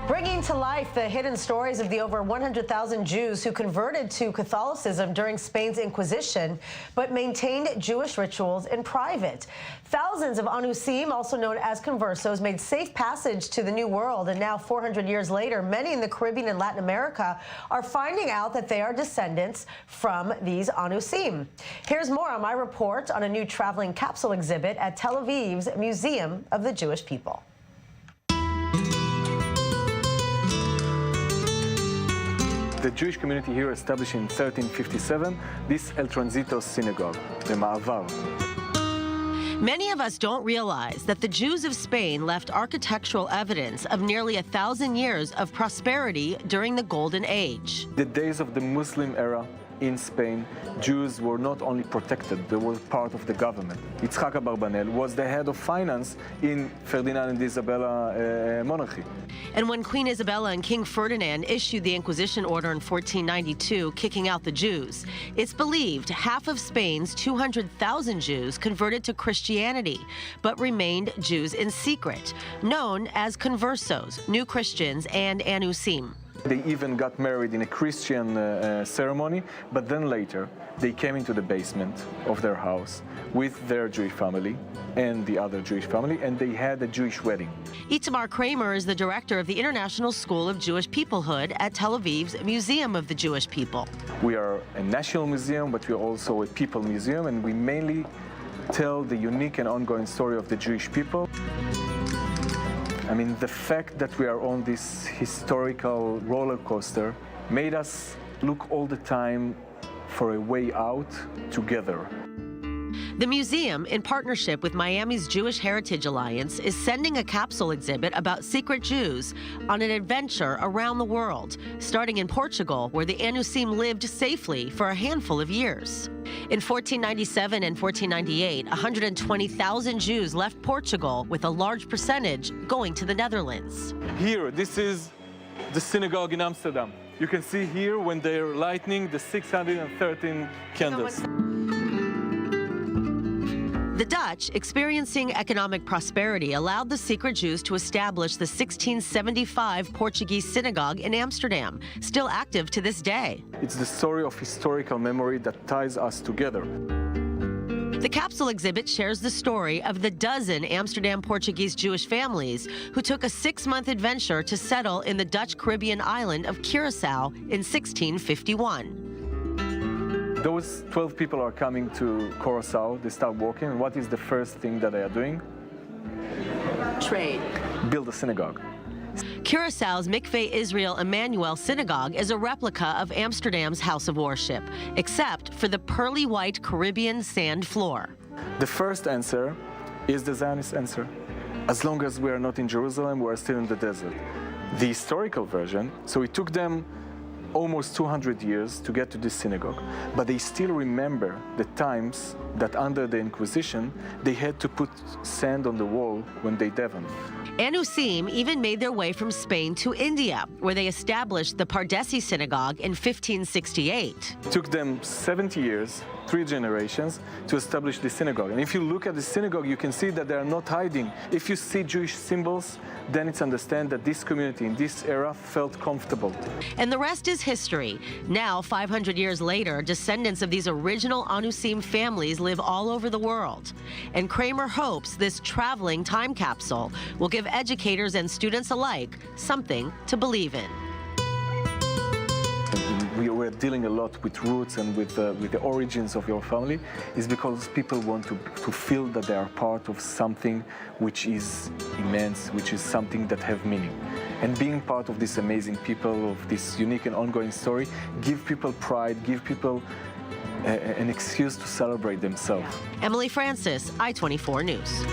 Bringing to life the hidden stories of the over 100,000 Jews who converted to Catholicism during Spain's Inquisition, but maintained Jewish rituals in private. Thousands of Anousim, also known as Conversos, made safe passage to the New World, and now 400 years later, many in the Caribbean and Latin America are finding out that they are descendants from these Anousim. Here's more on my report on a new traveling capsule exhibit at Tel Aviv's Museum of the Jewish People. The Jewish community here established in 1357 this El Transito synagogue, the Ma'avar. Many of us don't realize that the Jews of Spain left architectural evidence of nearly 1,000 years of prosperity during the Golden Age. The days of the Muslim era in Spain, Jews were not only protected, they were part of the government. Yitzhak Abarbanel was the head of finance in Ferdinand and Isabella monarchy. And when Queen Isabella and King Ferdinand issued the Inquisition order in 1492, kicking out the Jews, it's believed half of Spain's 200,000 Jews converted to Christianity, but remained Jews in secret, known as Conversos, New Christians, and Anousim. They even got married in a Christian ceremony, but then later they came into the basement of their house with their Jewish family and the other Jewish family, and they had a Jewish wedding. Itamar Kramer is the director of the International School of Jewish Peoplehood at Tel Aviv's Museum of the Jewish People. We are a national museum, but we are also a people museum, and we mainly tell the unique and ongoing story of the Jewish people. I mean, the fact that we are on this historical roller coaster made us look all the time for a way out together. The museum, in partnership with Miami's Jewish Heritage Alliance, is sending a capsule exhibit about secret Jews on an adventure around the world, starting in Portugal, where the Anousim lived safely for a handful of years. In 1497 and 1498, 120,000 Jews left Portugal, with a large percentage going to the Netherlands. Here, this is the synagogue in Amsterdam. You can see here when they're lighting the 613 candles. The Dutch, experiencing economic prosperity, allowed the secret Jews to establish the 1675 Portuguese synagogue in Amsterdam, still active to this day. It's the story of historical memory that ties us together. The capsule exhibit shares the story of the dozen Amsterdam Portuguese Jewish families who took a 6-month adventure to settle in the Dutch Caribbean island of Curacao in 1651. Those 12 people are coming to Curacao, they start walking, and what is the first thing that they are doing? Trade. Build a synagogue. Curaçao's Mikveh Israel Emmanuel Synagogue is a replica of Amsterdam's House of Worship, except for the pearly white Caribbean sand floor. The first answer is the Zionist answer. As long as we are not in Jerusalem, we are still in the desert. The historical version, so it took them almost 200 years to get to this synagogue, but they still remember the times that under the Inquisition, they had to put sand on the wall when they davened. Anousim even made their way from Spain to India, where they established the Pardesi Synagogue in 1568. It took them 70 years, 3 generations, to establish the synagogue. And if you look at the synagogue, you can see that they are not hiding. If you see Jewish symbols, then it's understand that this community in this era felt comfortable. And the rest is history. Now, 500 years later, descendants of these original Anousim families live all over the world. And Kramer hopes this traveling time capsule will give educators and students alike something to believe in. We're dealing a lot with roots and with the origins of your family, is because people want to feel that they are part of something which is immense, which is something that have meaning. And being part of this amazing people, of this unique and ongoing story, give people pride, give people an excuse to celebrate themselves. Emily Francis, I-24 News.